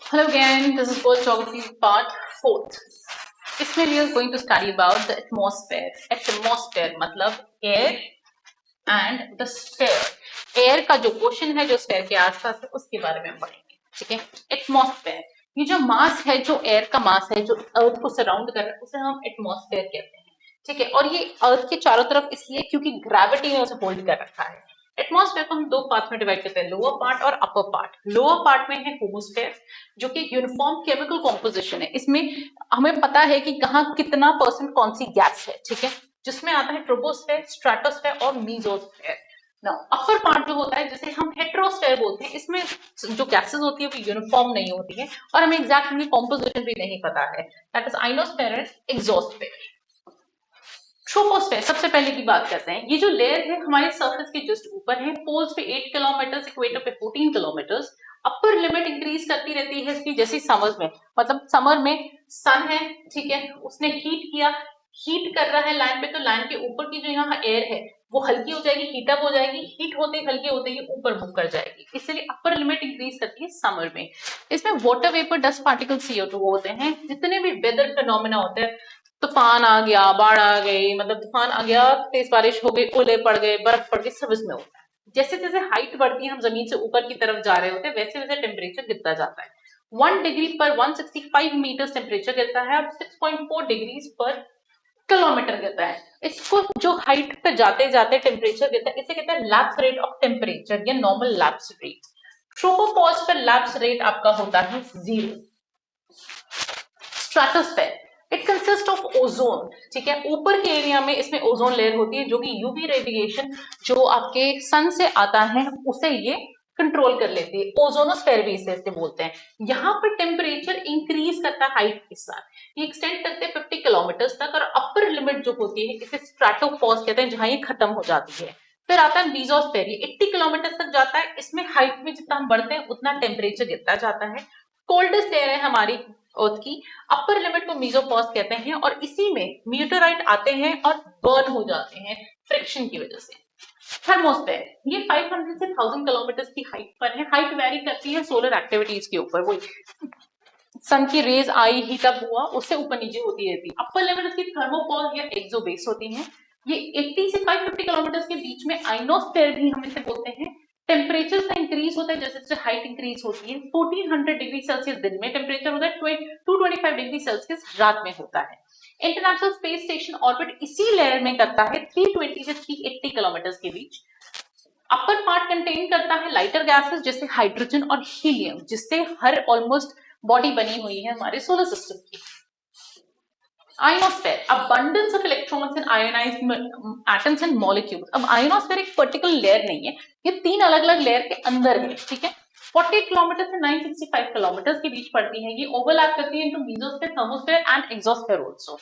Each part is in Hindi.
Hello again, this is World Geography part 4th. इसमें we are going to study about the atmosphere. Atmosphere मतलब air and the sphere. Air का जो पोर्शन है जो स्फेयर के आसपास है उसके बारे में हम पढ़ेंगे, ठीक है। एटमॉस्फेयर, ये जो मास है, जो एयर का मास है, जो अर्थ को सराउंड कर रहा है, उसे हम एटमॉस्फेयर कहते हैं, ठीक है। और ये अर्थ के चारों तरफ इसलिए क्योंकि ग्रेविटी ने उसे होल्ड कर रखा है। एटमॉस्फेयर को हम दो पार्ट में डिवाइड करते हैं, लोअर पार्ट और अपर पार्ट। लोअर पार्ट में है होमोस्फेयर, जो कि यूनिफॉर्म केमिकल कॉम्पोजिशन है। इसमें हमें पता है कि कहाँ कितना परसेंट कौन सी गैस है, ठीक है। जिसमें आता है ट्रोपोस्फेयर, स्ट्रेटोस्फेयर और मीजोस्फेयर। अपर पार्ट जो होता है जिसे हम हेट्रोस्फेयर बोलते हैं, इसमें जो गैसेस होती है वो यूनिफॉर्म नहीं होती है और हमें एग्जैक्ट उनकी कॉम्पोजिशन भी नहीं पता है। That is ionosphere and exosphere. Troposphere सबसे पहले की बात करते हैं। ये जो लेयर है हमारे सरफेस के जस्ट ऊपर है, पोल्स पे 8 किलोमीटर, इक्वेटर पे 14 किलोमीटर। अपर लिमिट इंक्रीज करती रहती है इसकी, जैसे समर में, मतलब समर में सन है, ठीक है, उसने हीट किया, हीट कर रहा है लैंड पे, तो लैंड के ऊपर की जो यहाँ एयर है वो हल्की हो जाएगी, हीटअप हो जाएगी, हीट होते ही हल्की होते ही ऊपर मूव कर जाएगी, इसलिए अपर लिमिट इंक्रीज करती है समर में। इसमें water vapour, dust particle, CO2 होते हैं। जितने भी वेदर फिनोमिना होते हैं, तूफान आ गया, बाढ़ आ गई, मतलब तूफान आ गया, तेज बारिश हो गई, ओले पड़ गए, बर्फ पड़ गई, सब इसमें होता है। जैसे जैसे हाइट बढ़ती है, हम जमीन से ऊपर की तरफ जा रहे होते हैं, वैसे वैसे टेम्परेचर गिरता जाता है। 1 डिग्री पर 165 मीटर टेम्परेचर गिरता है और 6.4 डिग्री पर किलोमीटर गिरता है। इसको जो हाइट पे जाते जाते टेम्परेचर गिरता है, इसे कहते हैं लैप्स रेट ऑफ टेम्परेचर या नॉर्मल लैप्स रेट। ट्रोपोपॉज पर लैप्स रेट आपका होता है 0। Stratosphere, it consist of ozone, ठीक है। ऊपर के एरिया में इसमें ओजोन लेयर होती है जो कि यूवी रेडिएशन जो आपके सन से आता है उसे ये कंट्रोल कर लेती है। ओजोनोस्फेयर भी इसे बोलते हैं। यहाँ पर टेम्परेचर इंक्रीज करता है हाइट के साथ, ये एक्सटेंड करते हैं 50 किलोमीटर तक, और अपर लिमिट जो होती है इसे स्ट्रेटोपॉज कहते हैं, जहां ये खत्म हो जाती है। फिर आता है मीजोस्फेयर, ये 80 किलोमीटर तक जाता है। इसमें हाइट में जितना हम बढ़ते हैं उतना टेम्परेचर गिरता जाता है। कोल्डेस्ट एयर है हमारी अर्थ की। अपर लिमिट को मीजोपॉज कहते हैं और इसी में मीटोराइट आते हैं और बर्न हो जाते हैं फ्रिक्शन की वजह से। थर्मोस्फेयर, ये 500 से 1000 किलोमीटर की हाइट पर है। हाइट वेरी करती है सोलर एक्टिविटीज के ऊपर, वही सन की रेज आई, हीटअप हुआ, उससे ऊपर नीचे होती रहती है। अपर लेवल इसकी थर्मोपॉज या एक्सोबेस होती है। ये 80 से 550 किलोमीटर के बीच में आइनोस्फेयर भी हम इसे बोलते हैं। टेम्परेचर का इंक्रीज होता है जैसे जैसे हाइट इंक्रीज होती है। 1400 डिग्री सेल्सियस दिन में टेम्परेचर होता है, 225 डिग्री सेल्सियस रात में होता है। इंटरनेशनल स्पेस स्टेशन ऑर्बिट इसी लेयर में करता है 320 से 380 किलोमीटर के बीच। अपर पार्ट कंटेन करता है लाइटर गैसेस जैसे हाइड्रोजन और हीलियम, जिससे हर ऑलमोस्ट बॉडी बनी हुई है हमारे सोलर सिस्टम की। Ionosphere, abundance of electrons in ionized atoms and molecules। अब आयोनोस्फेयर एक पर्टिकुलर लेयर नहीं है, ये 3 अलग अलग लेयर के अंदर है, ठीक है। 48 किलोमीटर से 965 किलोमीटर के बीच पड़ती है। ये ओवरलैप करती है into mesosphere, thermosphere and exosphere also.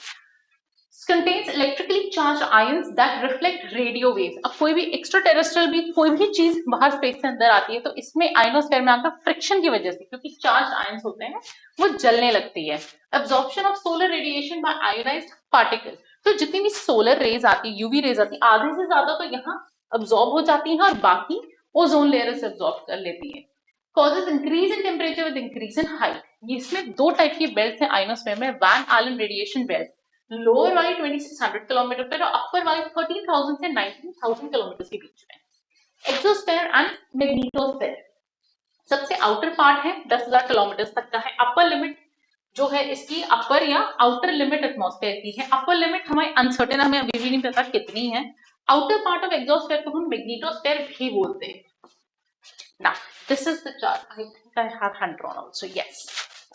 contains electrically charged ions that reflect radio waves। अब कोई भी एक्स्ट्रा टेरेस्ट्रियल भी कोई भी चीज बाहर स्पेस से अंदर आती है तो इसमें आइनोस्फेयर में आपका फ्रिक्शन की वजह से, क्योंकि चार्ज आयंस होते हैं, वो जलने लगती है। Absorption of solar radiation by ionized particle, तो जितनी भी सोलर रेज आती है, यूवी रेज आती है, आधे से ज्यादा तो यहाँ अब्सॉर्ब हो जाती है और बाकी ओजोन लेयर से अब्सॉर्ब कर लेती है। causes increase in temperature with increase in height। इसमें दो टाइप की बेल्ट है आइनोस्फेयर में, Van Allen radiation belt, lower वाली 2600 किलोमीटर पर और अपर वाली 13,000 से 19,000 किलोमीटर के बीच में। एक्सोस्फेयर एंड मैग्नेटोस्फेयर, सबसे आउटर पार्ट है 10,000 किलोमीटर तक का है। अपर लिमिट जो है इसकी, अपर या आउटर लिमिट एटमॉस्फेयर की है। अपर लिमिट हमें अनसर्टेन, हमें अभी भी नहीं पता कितनी है। आउटर पार्ट ऑफ एक्सोस्फेयर को हम मैग्नेटोस्फेयर भी बोलते हैं। Now, this is the chart. I think I have hand drawn also. Yes.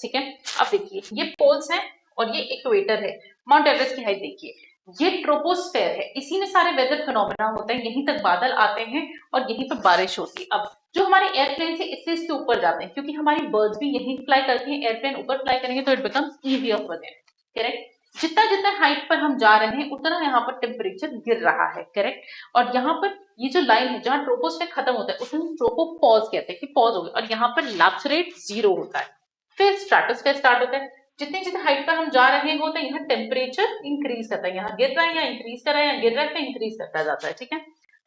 ठीक है, अब देखिए ये पोल्स हैं और ये इक्वेटर है। माउंट एवरेस्ट की हाइट देखिए, ये ट्रोपोस्फेयर है, इसी में सारे वेदर फिनोमेना होते हैं, यहीं तक बादल आते हैं और यहीं पर बारिश होती है। अब जो हमारे एयरप्लेन से इसके ऊपर जाते हैं, क्योंकि हमारी बर्ड्स भी यहीं फ्लाई करती हैं, एयरप्लेन ऊपर फ्लाई करेंगे तो it becomes easier for them, correct. जितना जितना हाइट पर हम जा रहे हैं उतना यहाँ पर टेम्परेचर गिर रहा है, करेक्ट। और यहाँ पर ये जो लाइन है जहां ट्रोपोस्फेयर खत्म होता है उसे हम ट्रोपोपॉज कहते हैं कि पॉज हो गया, और यहाँ पर लैप्स रेट 0 होता है। फिर स्ट्रेटोस्फेयर स्टार्ट होता है। जितनी जितनी हाइट पर हम जा रहे होते हैं यहाँ टेम्परेचर इंक्रीज करता है, यहाँ गिर रहा है, यहाँ इंक्रीज कर रहा है, यहाँ गिर रहा है, फिर इंक्रीज करता जाता है, ठीक है।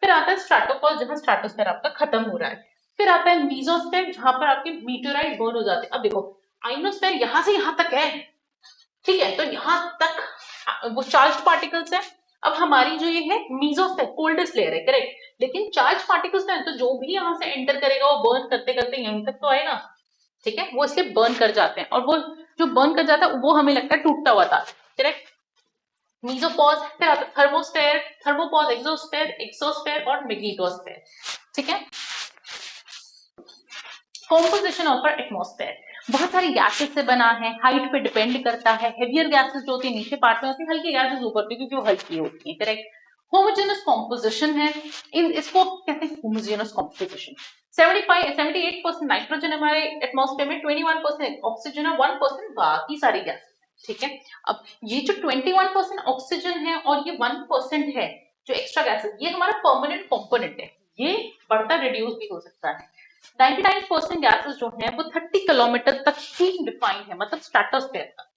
फिर आता है स्ट्रेटोपॉज, जहां स्ट्रेटोस्फेयर आपका खत्म हो रहा है। फिर आता है मीजोस्फेयर, जहां पर आपके मीटोराइट बर्न हो जाते हैं। अब देखो आइनोस्फेयर यहां से यहां तक है, ठीक है, तो यहां तक वो चार्ज पार्टिकल्स है। अब हमारी जो ये है मीजोस्फेयर कोल्डेस्ट लेयर है, करेक्ट, लेकिन चार्ज पार्टिकल्स है तो जो भी यहां से एंटर करेगा वो बर्न करते करते यहीं तक तो आएगा, ठीक है, वो इसलिए बर्न कर जाते हैं, और वो जो बर्न कर जाता है वो हमें लगता है टूटता हुआ था, करेक्ट। मीजोपॉज, फिर आता है थर्मोस्फेयर, थर्मोपॉज, एक्सोस्फेयर, एक्सोस्फेयर और मैग्नेटोस्फेयर, ठीक है। कॉम्पोजिशन ऑफ एटमॉस्फेयर बहुत सारी गैसेस से बना है, हाइट पे डिपेंड करता है, हेवियर गैसेस जो होती है नीचे पार्ट में होती है, हल्की गैसेस ऊपर पे क्योंकि वो हल्की होती है, करेक्ट। होमोजेनस कॉम्पोजिशन है, इन इसको कहते हैं होमोजेनस कॉम्पोजिशन। 78% नाइट्रोजन हमारे एटमॉस्फेयर में, 21% ऑक्सीजन है, 1% बाकी सारी गैस, ठीक है। अब ये जो 21% ऑक्सीजन है और ये 1% है जो एक्स्ट्रा गैसेस, ये हमारा परमानेंट कंपोनेंट है, ये बढ़ता रिड्यूस भी हो सकता है। 99% गैसेस जो है वो 30 किलोमीटर तक ही डिफाइंड है, मतलब स्ट्रेटोस्फेयर तक।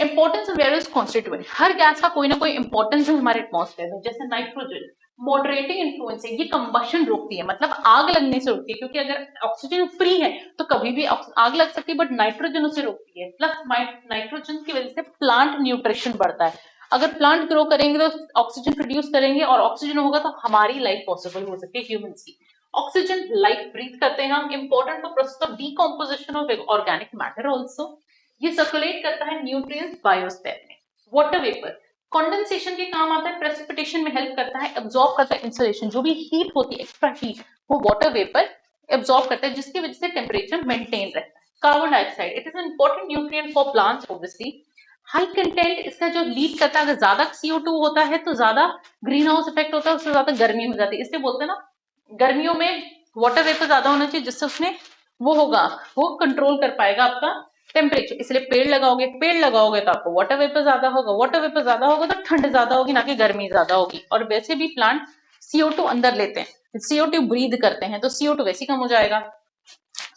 Importance of various constituent, her gas का कोई ना कोई इंपॉर्टेंस है हमारे एटमॉस्फेयर में। जैसे नाइट्रोजन मॉडरेटिंग इन्फ्लुएंस है, ये कंबशन रोकती है, मतलब आग लगने से रोकती है, क्योंकि अगर ऑक्सीजन फ्री है तो कभी भी आग लग सकती है, बट नाइट्रोजन उसे रोकती है। प्लस नाइट्रोजन की वजह से प्लांट न्यूट्रिशन बढ़ता है, अगर प्लांट ग्रो करेंगे तो ऑक्सीजन प्रोड्यूस करेंगे, और ऑक्सीजन होगा तो हमारी लाइफ पॉसिबल हो सकती है, ह्यूमंस की। ऑक्सीजन लाइफ ब्रीथ करते हैं हम, important for process of decomposition of organic matter also. ये सर्कुलेट करता है न्यूट्रिएंट्स बायोस्फीयर में। वाटर वेपर कंडेंसेशन के काम आता है, प्रेसिपिटेशन में हेल्प करता है, एब्जॉर्ब करता है इंसुलेशन, जो भी हीट होती है एक्स्ट्रा हीट वो वाटर वेपर एब्जॉर्ब करता है, जिसकी वजह से टेम्परेचर मेंटेन रहता है। Carbon dioxide, it is important nutrient for plants obviously. High content इसका जो लीड करता है, अगर ज्यादा CO2 होता है तो ज्यादा ग्रीन हाउस इफेक्ट होता है, उससे ज्यादा गर्मी हो जाती है, इसलिए बोलते हैं ना गर्मियों में वाटर वेपर ज्यादा होना चाहिए, जिससे उसमें वो होगा, वो कंट्रोल कर पाएगा आपका टेम्परेचर। इसलिए पेड़ लगाओगे, पेड़ लगाओगे तो आपको वाटर वेपर ज्यादा होगा, वाटर वेपर ज्यादा होगा तो ठंड ज्यादा होगी, ना कि गर्मी ज्यादा होगी। और वैसे भी प्लांट CO2 अंदर लेते हैं, CO2 ब्रीद करते हैं, तो CO2 वैसे कम हो जाएगा।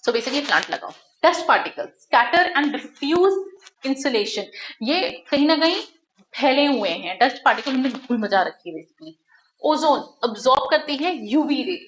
सो बेसिकली प्लांट लगाओ। Dust particles scatter and diffuse insulation, ये कहीं ना कहीं फैले हुए हैं, डस्ट पार्टिकल हमने धूल मचा रखी है बेसिकली। ओजोन अब्सॉर्ब करती है UV ray,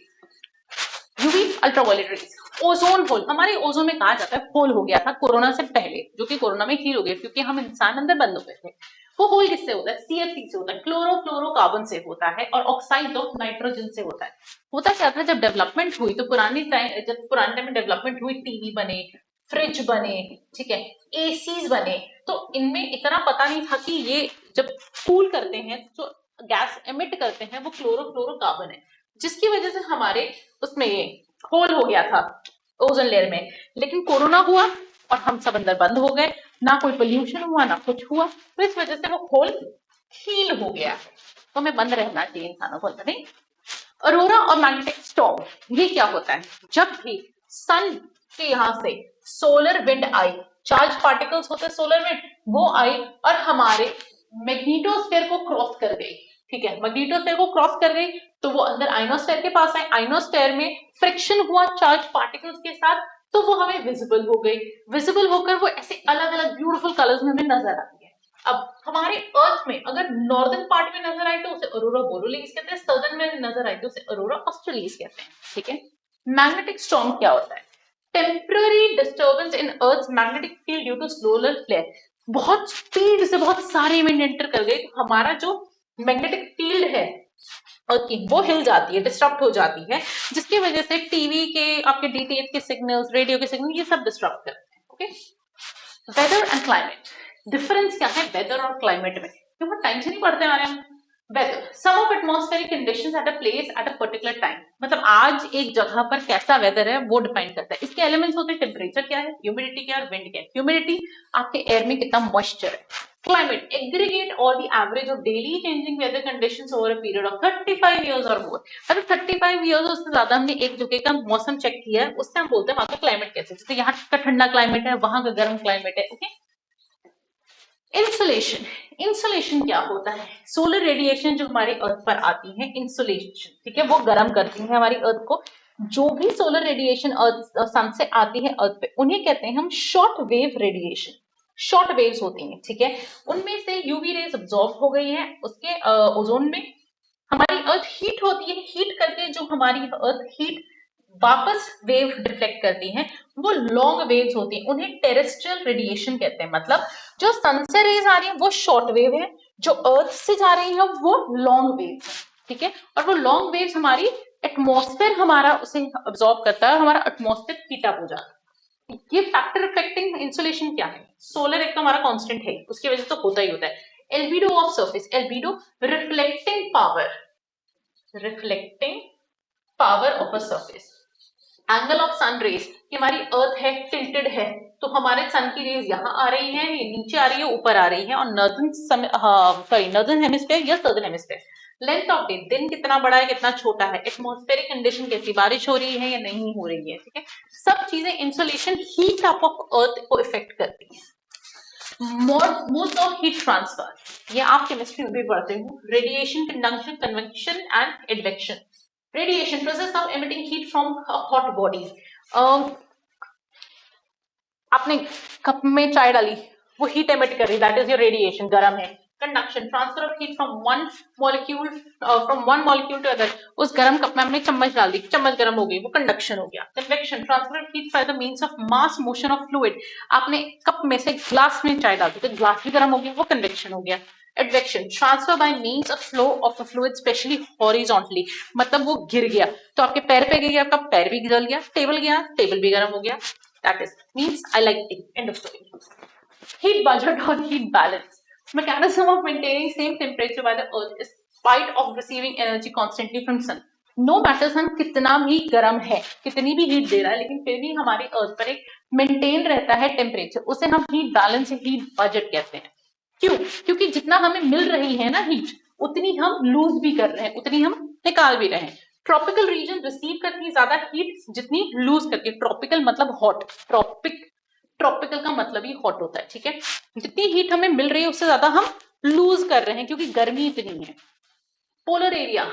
UV ultraviolet rays. Ozone hole, हमारे ओजोन में कहा जाता है होल हो गया था कोरोना से पहले, जो कि कोरोना में हील हो गया क्योंकि हम इंसान अंदर बंद हो गए थे। वो होल किससे होता है? CFC से होता है, क्लोरोफ्लोरोकार्बन से होता है, और ऑक्साइड ऑफ नाइट्रोजन से होता है। होता क्या था, जब डेवलपमेंट हुई तो जब पुराने टाइम में डेवलपमेंट हुई, टीवी बने, फ्रिज बने, ठीक है, एसीज बने, तो इनमें इतना पता नहीं था कि ये जब कूल करते हैं जो गैस एमिट करते हैं वो क्लोरोफ्लोरोकार्बन है, जिसकी वजह से हमारे उसमें ये होल हो गया था ओजोन लेयर में। लेकिन कोरोना हुआ और हम सब अंदर बंद हो गए, ना कोई पोल्यूशन हुआ ना कुछ हुआ, तो इस वजह से वो होल हील हो गया। तो हमें बंद रहना चाहिए इंसानों को, नहीं। अरोरा और मैग्नेटिक स्टॉर्म, ये क्या होता है? जब भी सन के यहां से सोलर विंड आई, चार्ज पार्टिकल्स होते हैं सोलर विंड, वो आई और हमारे मैग्नेटोस्फीयर को क्रॉस कर गई, ठीक है, मैग्नेटोस्फीयर को क्रॉस कर गई तो वो अंदर आइनोस्फीयर के पास आए, आइनोस्फीयर में फ्रिक्शन हुआ चार्ज पार्टिकल्स के साथ, तो वो हमें विजिबल हो गई। विजिबल होकर वो ऐसे अलग अलग ब्यूटीफुल कलर्स में हमें नजर आती है। अब हमारे अर्थ में अगर नॉर्दर्न पार्ट में नजर आए तो उसे अरोरा बोरोलिस कहते हैं, सदर्न में नजर आए तो उसे अरोरा ऑस्ट्रेलिस कहते हैं, ठीक है। मैग्नेटिक स्टॉर्म क्या होता है? Temporary disturbance in earth magnetic field due to solar flare, बहुत स्पीड से बहुत सारे इवेंट एंटर कर गए तो हमारा जो मैग्नेटिक फील्ड है अर्थ की वो हिल जाती है, डिस्टर्ब हो जाती है, जिसकी वजह से टीवी के आपके DTH के सिग्नल्स, रेडियो के सिग्नल, ये सब डिस्टर्ब करते हैं। Okay, weather and climate, difference क्या है वेदर और क्लाइमेट में? बहुत टाइम से नहीं पढ़ते आ रहे हैं। Weather, sum of atmospheric conditions at a place at a particular time, मतलब आज एक जगह पर कैसा वेदर है वो डिपेंड करता है। इसके एलिमेंट्स होते हैं, टेम्परेचर क्या है, ह्यूमिडिटी क्या है, और विंड क्या है। ह्यूमिडिटी आपके एयर में कितना मॉइस्चर है। Climate, aggregate or the average of daily changing weather conditions over a period of 35 years or more, मतलब 35 इयर्स उससे ज्यादा हमने एक जगह का मौसम चेक किया है, उससे हम बोलते हैं वहां का क्लाइमेट कैसे, जैसे यहाँ का ठंडा क्लाइमेट है, वहां का गर्म क्लाइमेट है। ओके, इंसुलेशन, इंसुलेशन क्या होता है? सोलर रेडिएशन जो हमारे अर्थ पर आती है, इंसुलेशन, ठीक है, वो गर्म करती है हमारी अर्थ को। जो भी सोलर रेडिएशन अर्थ सन से आती है अर्थ पे, उन्हें कहते हैं हम short wave radiation. Short waves होती हैं, ठीक है, उनमें से यूवी रेज अब्सॉर्ब हो गई है उसके ओजोन में। हमारी अर्थ हीट होती है, हीट करके जो हमारी अर्थ हीट वापस वेव डिफ्लेक्ट करती हैं, वो लॉन्ग वेव्स होती हैं, उन्हें टेरेस्ट्रियल रेडिएशन कहते हैं। मतलब जो सन से रेज आ रही है वो शॉर्ट वेव है, जो अर्थ से जा रही है वो लॉन्ग वेव है, ठीक है। और वो लॉन्ग वेव्स हमारी एटमॉस्फेयर हमारा उसे अब्सॉर्ब करता है और हमारा एटमॉस्फेयर हीट अप हो जाता है। ये फैक्टर इफेक्टिंग इंसुलेशन क्या है? सोलर एक तो हमारा कांस्टेंट है, उसकी वजह से तो होता ही होता है। Albedo of surface, albedo reflecting power of a surface. Angle of sun rays, कि हमारी अर्थ है टिल्टेड है, तो हमारे सन की रेज यहाँ आ रही है, ये नीचे आ रही है, ऊपर आ रही है, और नॉर्दर्न हेमिस्फेयर या southern hemisphere. Length of day, दिन कितना बड़ा है कितना छोटा है, एटमॉस्फेरिक कंडीशन कैसी, बारिश हो रही है या नहीं हो रही है, ठीक है। सब चीजें insulation heat up of earth को इफेक्ट करती है। मोड्स ऑफ हीट ट्रांसफर, ये आप केमिस्ट्री में भी पढ़ते हो, radiation, conduction, convection and advection. Radiation, process of emitting heat from hot bodies. आपने कप में चाय डाली, वो हीट एमिट कर रही, दैट इज योर रेडिएशन, गर्म है। Conduction, transfer of heat from one molecule to other, उस गर्म कप में हमने चम्मच डाल दी, चम्मच गर्म हो गई, वो कंडक्शन हो गया। Convection, transfer of heat by the means of mass motion of fluid, आपने कप में से ग्लास में चाय डाल दी तो ग्लास भी गर्म हो गया, वो कन्वेक्शन हो गया। Advection, transfer by means of flow of the fluid specially horizontally, मतलब वो गिर गया तो आपके पैर पे गिर गया, आपका पैर भी जल गया, टेबल गया, टेबल भी गर्म हो गया। That is means I like it. End of story. Heat budget or heat balance. Mechanism of maintaining same temperature by the earth is spite of receiving energy constantly from sun. No matter sun कितना भी गर्म है, कितनी भी हीट दे रहा है, लेकिन फिर भी हमारी अर्थ पर एक मेंटेन रहता है टेम्परेचर, उसे हम हीट बैलेंस या हीट बजट कहते हैं। क्यों? क्योंकि जितना हमें मिल रही है ना हीट, उतनी हम लूज भी कर रहे हैं, उतनी हम निकाल भी रहे हैं। ट्रॉपिकल रीजन रिसीव करती है ज्यादा हीट जितनी लूज करती है। ट्रॉपिकल मतलब हॉट, ट्रॉपिकल का मतलब ही हॉट होता है, ठीक है। जितनी हीट हमें मिल रही है उससे ज्यादा हम लूज कर रहे हैं क्योंकि गर्मी इतनी है। पोलर एरिया,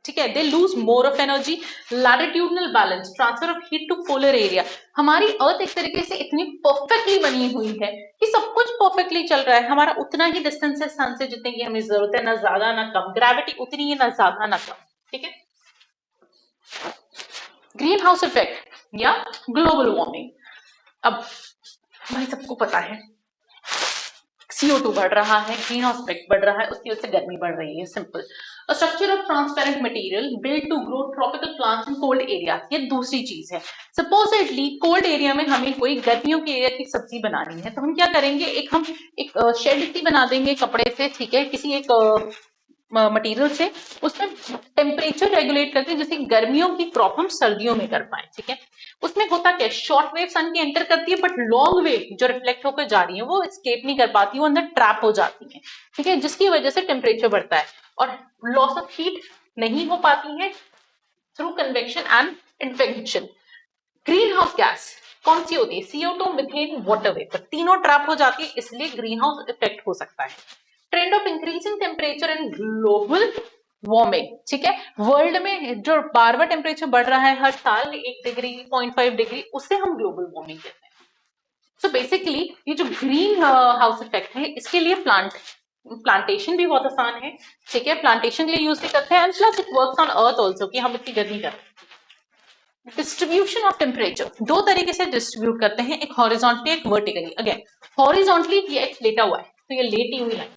ठीक है, they lose more of energy. Latitudinal balance, transfer of heat to polar area, हमारी अर्थ एक तरीके से इतनी परफेक्टली बनी हुई है कि सब कुछ परफेक्टली चल रहा है, हमारा उतना ही डिस्टेंस है सन से जितने की हमें जरूरत है, ना ज्यादा ना कम, ग्रेविटी उतनी है ना ज्यादा ना कम, ठीक है। ग्रीन हाउस इफेक्ट या ग्लोबल वार्मिंग, अब भाई सबको पता है CO2 बढ़ रहा है, ग्रीन हाउस इफेक्ट बढ़ रहा है, उसकी वजह से गर्मी बढ़ रही है, simple. A structure of transparent material built to grow tropical plants in cold area, ये दूसरी चीज है। सपोजिटली कोल्ड एरिया में हमें कोई गर्मियों के एरिया की सब्जी बनानी है, तो हम क्या करेंगे, हम एक शेड सी बना देंगे कपड़े से, ठीक है, किसी एक मटेरियल से, उसमें टेम्परेचर रेगुलेट करते हैं जैसे गर्मियों की क्रॉप हम सर्दियों में कर पाए, ठीक है। उसमें होता क्या, शॉर्ट वेव सन की एंटर करती है, बट लॉन्ग वेव जो रिफ्लेक्ट होकर जा रही है वो एस्केप नहीं कर पाती, वो अंदर ट्रैप हो जाती है, ठीक है, जिसकी वजह से टेम्परेचर बढ़ता है और लॉस ऑफ हीट नहीं हो पाती है through convection and advection. Green house gas कौन सी होती है, CO2, मीथेन, वाटर वेपर, तीनों ट्रैप हो जाती है, इसलिए ग्रीन हाउस इफेक्ट हो सकता है। Trend of increasing temperature and global warming, ठीक है, वर्ल्ड में जो बार बार टेम्परेचर बढ़ रहा है हर साल 1 डिग्री 0.5 डिग्री, उसे हम ग्लोबल वार्मिंग कहते हैं। सो बेसिकली ये जो ग्रीन हाउस इफेक्ट है इसके लिए प्लांटेशन भी बहुत आसान है, ठीक है, प्लांटेशन के लिए यूज भी करते हैं, and plus it works on earth also कि हम इतनी गर्मी करते हैं। डिस्ट्रीब्यूशन ऑफ टेम्परेचर दो तरीके से डिस्ट्रीब्यूट करते हैं, एक हॉरिजॉन्टली एक वर्टिकली। अगेन हॉरिजॉन्टली ये एक लेटा हुआ है तो ये लेटी हुई लाइन है,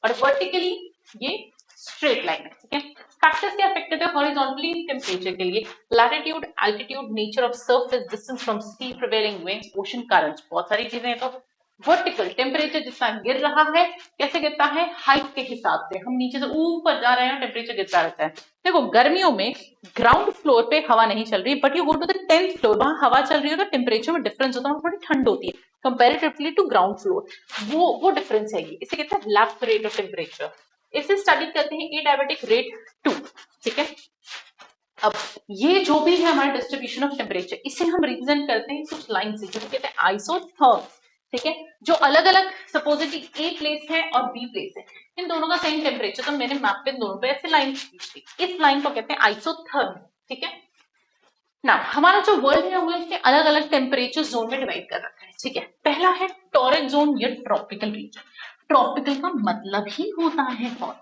और वर्टिकली ये स्ट्रेट लाइन है, ठीक है। फैक्टर्स क्या अफेक्टेड है हॉरिजॉन्टली टेम्परेचर के लिए, latitude, altitude, nature of surface, distance from sea, prevailing winds, ocean currents, बहुत सारी चीजें हैं। तो वर्टिकल टेम्परेचर जितना गिर रहा है, कैसे गिरता है, हाइट के हिसाब से, हम नीचे से ऊपर जा रहे हैं टेम्परेचर गिरता रहता है। देखो गर्मियों में ग्राउंड फ्लोर पे हवा नहीं चल रही, but you go to the 10th floor, वहां हवा चल रही है तो टेम्परेचर में डिफरेंस होता है, थोड़ी ठंड होती है कंपेरेटिवली टू ग्राउंड फ्लोर, वो डिफरेंस है ये, इसे कहते हैं लैप्स रेट ऑफ टेम्परेचर। इसे स्टडी करते हैं एडायबिटिक रेट 2, ठीक है। अब ये जो भी है हमारा डिस्ट्रीब्यूशन ऑफ टेम्परेचर, इसे हम रिप्रेजेंट करते हैं कुछ लाइन से, जिसे कहते हैं आइसोथर्म्स, ठीक है, जो अलग अलग सपोजिटली ए प्लेस है और बी प्लेस है, इन दोनों का सेम टेम्परेचर, तो मैंने मैप पे दोनों पे ऐसे लाइन खींच दी, इस लाइन को कहते हैं आइसोथर्म, ठीक है ना। हमारा जो वर्ल्ड है वो इसके अलग अलग टेम्परेचर जोन में डिवाइड कर रखा है, ठीक है। पहला है टॉरेट जोन या ट्रॉपिकल रीजन, ट्रॉपिकल का मतलब ही होता है हॉट,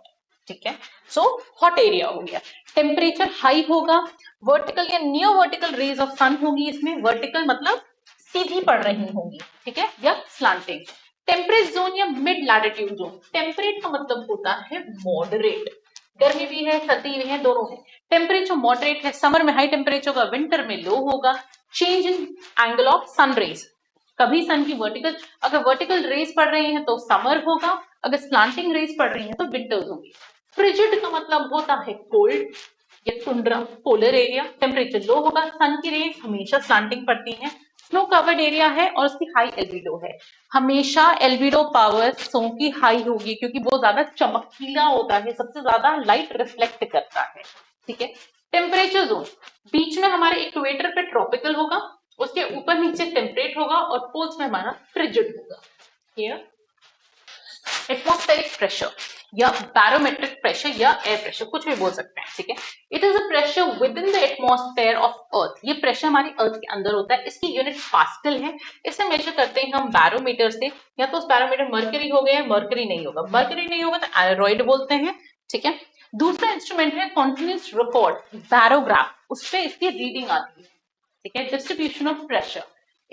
ठीक है। सो हॉट एरिया हो गया, टेम्परेचर हाई होगा, वर्टिकल या नियो वर्टिकल रेज ऑफ सन होगी, इसमें वर्टिकल मतलब सीधी पड़ रही होंगी, ठीक है, या स्लांटिंग। टेम्परेट जोन या मिड लैटिट्यूड जोन, टेम्परेट का मतलब होता है मॉडरेट, गर्मी भी है सर्दी भी है दोनों है, टेम्परेचर मॉडरेट है, समर में हाई टेम्परेचर होगा, विंटर में लो होगा। Change in angle of sun rays, कभी सन की वर्टिकल, अगर वर्टिकल रेज पड़ रही है तो समर होगा, अगर स्लांटिंग रेज पड़ रही है तो विंटर्स होगी। फ्रिजिड का मतलब होता है कोल्ड या tundra, polar area, temperature low होगा, सन की रेज हमेशा स्लांटिंग पड़ती है, स्नो कवर्ड एरिया है और उसकी हाई एल्बिडो है, हमेशा एल्बिडो पावर स्नो की हाई होगी क्योंकि वो ज्यादा चमकीला होता है, सबसे ज्यादा लाइट रिफ्लेक्ट करता है, ठीक है। टेम्परेचर जोन, बीच में हमारे इक्वेटर पे ट्रॉपिकल होगा, उसके ऊपर नीचे टेम्परेट होगा और पोल्स में हमारा फ्रिजिड होगा। क्लियर। एटमॉस्फेरिक प्रेशर या बैरोमेट्रिक प्रेशर या एयर प्रेशर कुछ भी बोल सकते हैं, ठीक है। It is a pressure with in the atmosphere of earth, ये प्रेशर हमारी अर्थ के अंदर होता है, इसकी यूनिट पास्कल है, इसे मेजर करते हैं हम बैरोमीटर से, या तो उस बैरोमीटर मर्करी हो गया, मर्करी नहीं होगा, मर्करी नहीं होगा तो एरोइड बोलते हैं, ठीक है। दूसरा इंस्ट्रूमेंट है कॉन्टिन्यूस रिकॉर्ड बैरोग्राफ, उस पर इसकी रीडिंग आती है, ठीक है। Distribution of pressure,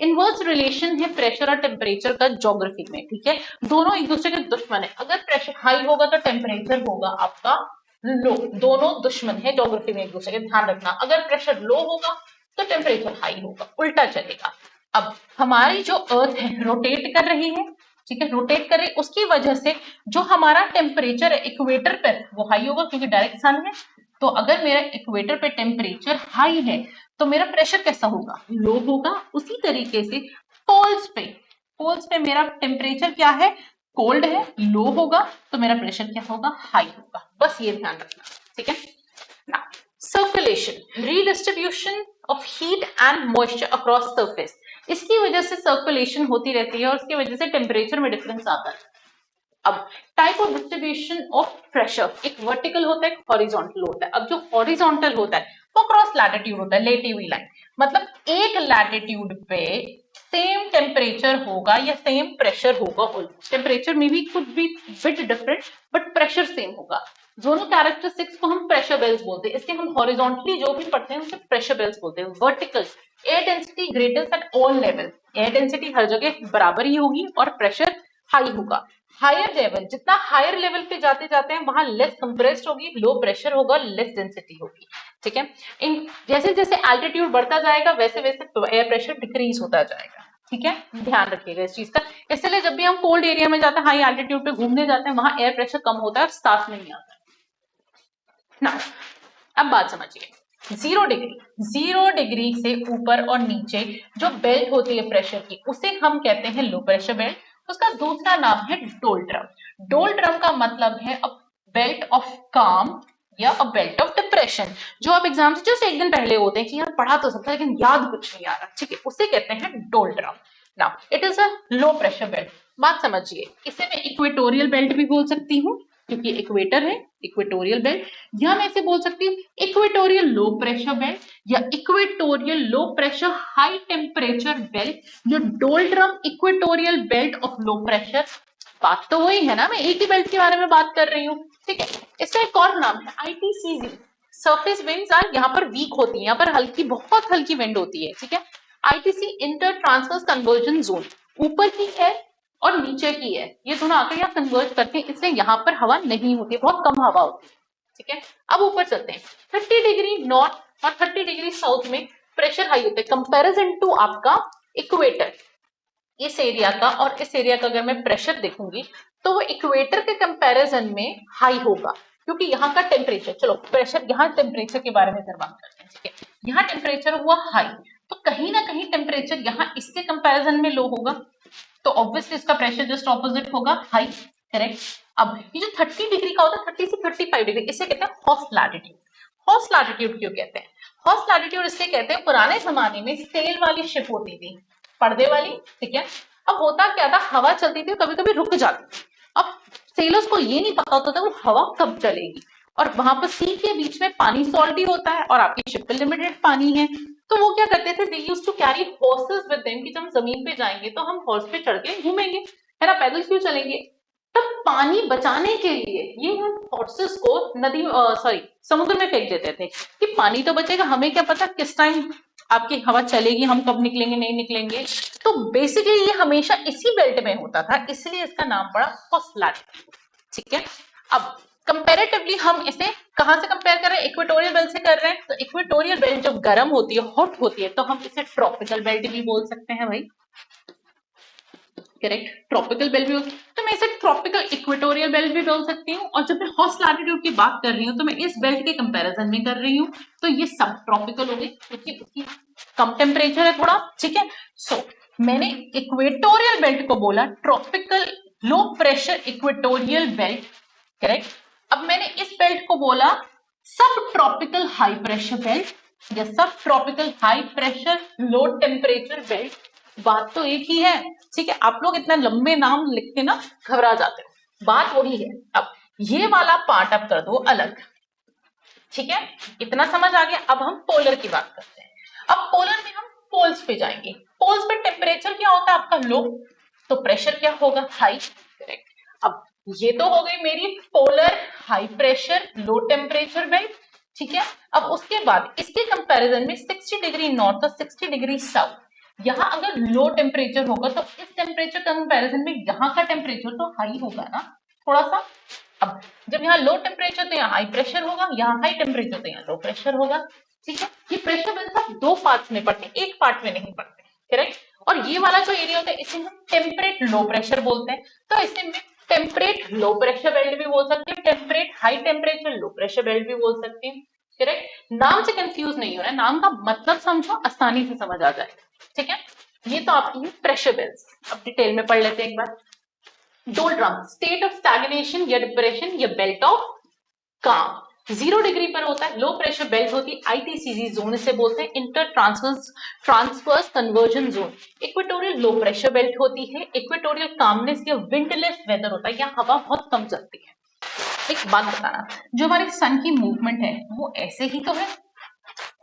inverse relation है प्रेशर और टेम्परेचर का ज्योग्राफी में, ठीक है, दोनों एक दूसरे के दुश्मन है, अगर प्रेशर हाई होगा तो टेम्परेचर होगा आपका लो, दोनों दुश्मन है ज्योग्राफी में एक दूसरे के, ध्यान रखना, अगर प्रेशर लो होगा तो टेम्परेचर हाई होगा, उल्टा चलेगा। अब हमारी जो अर्थ है रोटेट कर रही है, ठीक है, रोटेट कर रही, उसकी वजह से जो हमारा टेम्परेचर है इक्वेटर पर वो हाई होगा क्योंकि डायरेक्ट सन है, तो अगर मेरा इक्वेटर पे टेम्परेचर हाई है तो मेरा प्रेशर कैसा होगा, लो होगा। उसी तरीके से पोल्स पे, पोल्स पे मेरा टेम्परेचर क्या है, कोल्ड है, लो होगा, तो मेरा प्रेशर क्या होगा, हाई होगा, बस ये ध्यान रखना, ठीक है ना। Circulation, redistribution of heat and moisture across surface, इसकी वजह से सर्कुलेशन होती रहती है और उसकी वजह से टेम्परेचर में डिफरेंस आता है। अब type of distribution of pressure, एक वर्टिकल होता है, एक हॉरिजॉन्टल होता है। अब जो हॉरिजॉन्टल होता है वो क्रॉस लैटिट्यूड होता है, लेटी हुई लाइन, मतलब एक लैटिट्यूड पे सेम टेम्परेचर होगा या सेम प्रेशर होगा, ऑलमोस्ट टेम्परेचर में भी कुछ भी bit different but pressure same होगा। दोनों कैरेक्टरिस्टिक्स को हम प्रेशर बेल्स बोलते हैं, इसके हम हॉरिजॉन्टली जो भी पढ़ते हैं उसे प्रेशर बेल्स बोलते हैं। Vertical, air density greatest at all level, air density हर जगह बराबर ही होगी और प्रेशर हाई होगा। हायर लेवल, जितना हायर लेवल पे जाते जाते हैं वहां लेस कंप्रेस्ड होगी, लो प्रेशर होगा, लेस डेंसिटी होगी, ठीक है। इन जैसे जैसे एल्टीट्यूड बढ़ता जाएगा वैसे वैसे एयर प्रेशर डिक्रीज होता जाएगा, ठीक है, ध्यान रखिएगा इस चीज का। इसलिए जब भी हम कोल्ड एरिया में जाते हैं, हाई एल्टीट्यूड पे घूमने जाते हैं, वहां एयर प्रेशर कम होता है और सांस नहीं आता ना। अब बात समझिए, 0 डिग्री, 0 डिग्री से ऊपर और नीचे जो बेल्ट होती है प्रेशर की उसे हम कहते हैं लो प्रेशर बेल्ट, उसका दूसरा नाम है डोल्ट्रम। डोल्ट्रम का मतलब है अ बेल्ट ऑफ काम या अ बेल्ट ऑफ डिप्रेशन, जो आप एग्जाम से जस्ट एक दिन पहले होते हैं कि यार पढ़ा तो सकता है लेकिन याद कुछ नहीं आ रहा, ठीक है, उसे कहते हैं doldrum. Now it is a low pressure belt. बात समझिए, इसे मैं इक्वेटोरियल बेल्ट भी बोल सकती हूँ क्योंकि इक्वेटर है, इक्वेटोरियल बेल्ट, या मैं इसे बोल सकती हूँ इक्वेटोरियल लो प्रेशर बेल्ट या equatorial low pressure high temperature belt या doldrum equatorial belt of low pressure. बात तो वही है ना, मैं एक ही बेल्ट के बारे में बात कर रही हूँ, ठीक है। इसका एक और नाम है आईटीसीजी। सरफेस विंड्स आर यहाँ पर वीक होती है, यहाँ पर हल्की, बहुत हल्की विंड होती है, ठीक है। ITC inter transverse conversion zone, ऊपर की है और नीचे की है, ये दोनों आकर यहाँ कन्वर्ज करते हैं, इसलिए यहाँ पर हवा नहीं होती है, बहुत कम हवा होती है, ठीक है। अब ऊपर चलते हैं, 30 डिग्री नॉर्थ और 30 डिग्री साउथ में प्रेशर हाई होता है कंपेरिजन टू आपका इक्वेटर। इस एरिया का और इस एरिया का अगर मैं प्रेशर देखूंगी तो वो इक्वेटर के कंपैरिजन में हाई होगा क्योंकि यहाँ का टेम्परेचर, चलो प्रेशर, यहाँ टेम्परेचर के बारे में बात करते हैं, ठीक है। यहाँ टेम्परेचर हुआ हाई तो कहीं ना कहीं टेम्परेचर यहाँ इसके कंपैरिजन में लो होगा, तो ऑब्वियसली इसका प्रेशर जस्ट ऑपोजिट होगा, हाई, करेक्ट। अब ये जो 30 डिग्री का होता है, 30 से 35 डिग्री, इसे कहते हैं हॉर्स लैटिट्यूड। हॉर्स लैटिट्यूड क्यों कहते हैं, हॉर्स लैटिट्यूड इसलिए कहते हैं, पुराने जमाने में सेल वाली शिप होती थी, पर्दे वाली, ठीक है। अब होता क्या था, हवा चलती थी कभी कभी रुक जाती थी, अब सेलर्स को ये नहीं पता होता था वो हवा कब चलेगी, और वहां पर सी के बीच में पानी सॉल्टी होता है और आपकी शिप पे लिमिटेड पानी है, तो वो क्या करते थे, they used to carry horses with them, कि जब हम जमीन पे जाएंगे तो हम हॉर्स पे चढ़ के घूमेंगे, है ना, पैदल क्यों चलेंगे। तब पानी बचाने के लिए ये हम हॉर्सेस को नदी सॉरी समुद्र में फेंक देते थे कि पानी तो बचेगा, हमें क्या पता किस टाइम आपकी हवा चलेगी, हम कब निकलेंगे नहीं निकलेंगे। तो बेसिकली ये हमेशा इसी बेल्ट में होता था, इसलिए इसका नाम पड़ा हॉर्सलैंड। ठीक है, अब कंपैरेटिवली हम इसे कहां से कंपेयर कर रहे हैं, इक्वेटोरियल बेल्ट से कर रहे हैं। तो इक्वेटोरियल बेल्ट जब गर्म होती है, हॉट होती है, तो हम इसे ट्रॉपिकल बेल्ट भी बोल सकते हैं भाई। करेक्ट, ट्रॉपिकल बेल्ट भी तो मैं इसे ट्रॉपिकल इक्वेटोरियल बेल्ट भी बोल सकती हूँ। और जब मैं हॉट लैटिट्यूड की बात कर रही हूँ तो मैं इस बेल्ट के कंपैरिजन में कर रही हूँ, तो ये सब ट्रॉपिकल हो गई क्योंकि उसकी कम टेम्परेचर है थोड़ा। ठीक है, सो मैंने इक्वेटोरियल बेल्ट को बोला tropical low pressure equatorial belt. Correct, अब मैंने इस बेल्ट को बोला सब ट्रॉपिकल हाई प्रेशर बेल्ट या सब tropical high pressure low temperature belt. बात तो एक ही है। ठीक है, आप लोग इतना लंबे नाम लिख के ना घबरा जाते हो, बात वही है। अब ये वाला पार्ट अब कर दो अलग। ठीक है, इतना समझ आ गया। अब हम पोलर की बात करते हैं। अब पोलर में हम पोल्स पे जाएंगे। पोल्स पे टेम्परेचर क्या होता है आपका, लो, तो प्रेशर क्या होगा, हाई। करेक्ट, अब ये तो हो गई मेरी polar high pressure low temperature belt. ठीक है, अब उसके बाद इसके कंपैरिजन में 60 डिग्री नॉर्थ और 60 डिग्री साउथ, यहाँ अगर लो टेम्परेचर होगा तो इस टेम्परेचर कंपैरिजन में यहाँ का टेम्परेचर तो हाई होगा ना थोड़ा सा। अब जब यहाँ लो टेम्परेचर तो यहाँ हाई प्रेशर होगा, यहाँ हाई टेम्परेचर तो यहाँ लो प्रेशर होगा। ठीक है, ये प्रेशर बेल्ट सब दो पार्ट्स में पड़ते हैं, एक पार्ट में नहीं पड़ते। करेक्ट, और ये वाला जो एरिया होता है इसे हम टेम्परेट लो प्रेशर बोलते हैं। तो इसे मैं टेम्परेट लो प्रेशर बेल्ट भी बोल सकती हूँ, temperate high temperature low pressure belt भी बोल सकती हूँ। करेक्ट, नाम से कंफ्यूज नहीं हो रहा है, नाम का मतलब समझो, आसानी से समझ आ जाए। ठीक है, ये तो आपकी प्रेशर बेल्ट। अब डिटेल में पढ़ लेते हैं एक बार। डोलड्रम स्टेट ऑफ स्टैग्नेशन या डिप्रेशन या बेल्ट ऑफ काम, 0 डिग्री पर होता है। लो प्रेशर बेल्ट होती है, आईटीसीजी जोन इसे बोलते हैं, inter transverse conversion zone. Equatorial low pressure belt होती है, इक्वेटोरियल कामनेस या विंडलेस वेदर होता है, यहाँ हवा बहुत कम चलती है। एक बात बताना, जो हमारे सन की मूवमेंट है वो ऐसे ही तो है।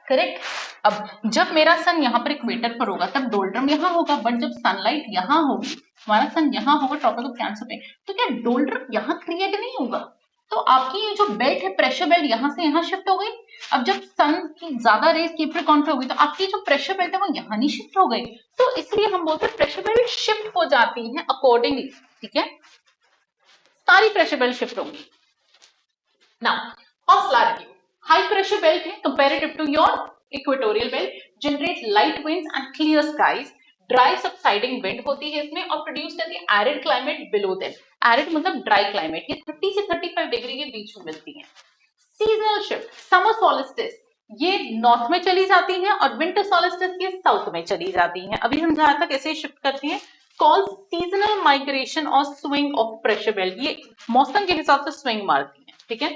करेक्ट, अब जब मेरा सन यहाँ पर इक्वेटर पर होगा तब डोल्ड्रम यहाँ होगा, बट जब सनलाइट यहाँ होगी, हमारा सन यहाँ होगा ट्रॉपिक ऑफ कैंसर पे, तो क्या डोल्ड्रम यहाँ क्रिएट नहीं होगा। तो आपकी ये जो बेल्ट है प्रेशर बेल्ट यहाँ से यहाँ शिफ्ट हो गई। अब जब सन की ज्यादा रेस कैप्रिकॉर्न पे होगी तो आपकी जो प्रेशर बेल्ट है वो यहाँ नहीं शिफ्ट हो गई। तो इसलिए हम बोलते हैं प्रेशर बेल्ट शिफ्ट हो जाती है अकॉर्डिंगली। ठीक है, सारी प्रेशर बेल्ट शिफ्ट होंगी। Now, first latitude. High pressure belt है comparative to your equatorial belt, generate light winds and clear skies. Dry subsiding wind होती है इसमें और प्रोड्यूस करती है arid climate below them. Arid मतलब ड्राई क्लाइमेट, ये 30 से 35 डिग्री के बीच में मिलती है। सीजनल शिफ्ट, समर सॉलिस्टिस ये नॉर्थ में चली जाती है और विंटर सॉलिस्टिस ये साउथ में चली जाती है। अभी हम जहां तक ऐसे शिफ्ट करती हैं, कॉल सीजनल माइग्रेशन और स्विंग ऑफ प्रेशर बेल्ट, ये मौसम के हिसाब से स्विंग मारती है। ठीक है,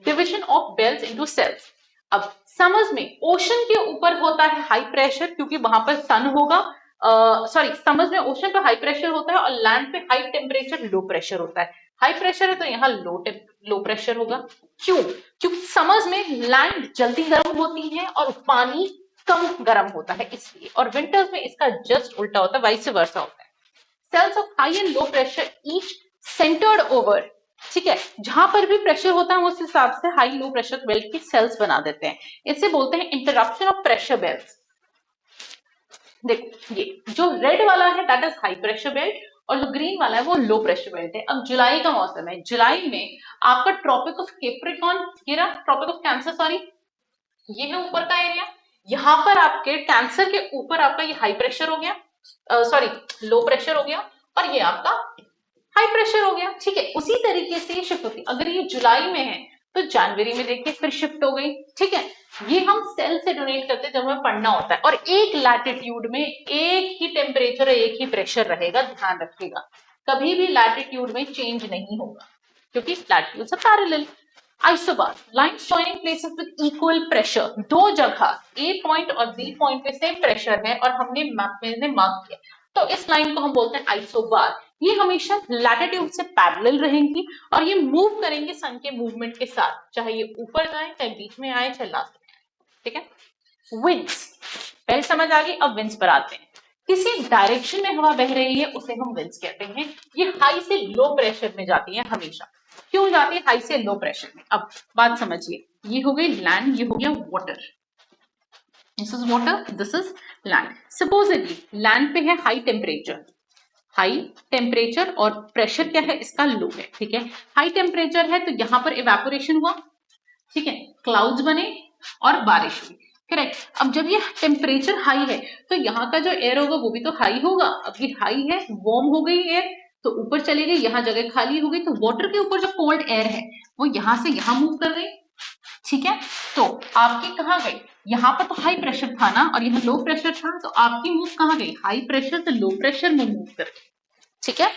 division of belt into cells. अब समर्स में ओशन के ऊपर होता है हाई प्रेशर क्योंकि वहां पर सन होगा। सॉरी, समर्स में ओशन पे हाई प्रेशर होता है और लैंड पे हाई टेम्परेचर लो प्रेशर होता है। हाई प्रेशर है तो यहाँ लो प्रेशर होगा। क्यों, क्योंकि समर्स में लैंड जल्दी गर्म होती है और पानी कम गर्म होता है इसलिए, और विंटर्स में इसका जस्ट उल्टा होता है, वाइस वर्सा होता है। Cells of high and low pressure each centred over. ठीक है, जहां पर भी प्रेशर होता है उस हिसाब से हाई लो प्रेशर बेल्ट की सेल्स बना देते हैं। इसे बोलते हैं इंटरप्शन ऑफ प्रेशर बेल्ट। देखो ये जो रेड वाला है that is high pressure belt और जो ग्रीन वाला है वो लो प्रेशर बेल्ट है। अब जुलाई का मौसम है, जुलाई में आपका ट्रॉपिक ऑफ कैप्रिकॉर्न, ये रहा ट्रॉपिक ऑफ कैंसर, सॉरी ये है ऊपर का एरिया। यहाँ पर आपके कैंसर के ऊपर आपका ये हाई प्रेशर हो गया, सॉरी लो प्रेशर हो गया, और ये आपका हाई प्रेशर हो गया। ठीक है, उसी तरीके से ये शिफ्ट होती है। अगर ये जुलाई में है तो जनवरी में देखिए फिर शिफ्ट हो गई। ठीक है, ये हम सेल से डोनेट करते हैं जब हमें पढ़ना होता है। और एक लैटिट्यूड में एक ही टेम्परेचर एक ही प्रेशर रहेगा, ध्यान रखिएगा, कभी भी लैटिट्यूड में चेंज नहीं होगा क्योंकि लैटिट्यूड से parallel. Isobar lines joining places with equal pressure, दो जगह ए पॉइंट और बी पॉइंट पे सेम प्रेशर है और हमने मैप में मार्क किया, तो इस लाइन को हम बोलते हैं आइसोबार। ये हमेशा लैटिट्यूड से पैरेलल रहेंगी और ये मूव करेंगे सन के मूवमेंट के साथ, चाहे ये ऊपर जाए चाहे बीच में आए चाहे लास्ट में आए। ठीक है, विंड्स पहले समझ आ गई, अब विंड्स पर आते हैं। किसी डायरेक्शन में हवा बह रही है उसे हम विंड्स कहते हैं। ये हाई से लो प्रेशर में जाती है हमेशा। क्यों जाती है हाई से लो प्रेशर में? अब बात समझिए, ये हो गई लैंड, ये हो गया water. This is water, this is land. Supposedly land पे है हाई टेम्परेचर और प्रेशर क्या है इसका लो है, ठीक है। हाई टेम्परेचर है तो यहाँ पर इवेपोरेशन हुआ, ठीक है, क्लाउड्स बने और बारिश हुई, करेक्ट। अब जब ये टेम्परेचर हाई है तो यहाँ का जो एयर होगा वो भी तो हाई होगा। अब ये हाई है, वार्म हो गई एयर तो ऊपर चली गई, यहाँ जगह खाली हो गई तो वाटर के ऊपर जो कोल्ड एयर है वो यहाँ से यहाँ मूव कर गई, ठीक है। तो आपकी कहाँ गई, यहाँ पर तो हाई प्रेशर था ना और यहाँ लो प्रेशर था, तो आपकी मूव कहाँ गई, हाई प्रेशर से लो प्रेशर में मूव कर गई, ठीक है।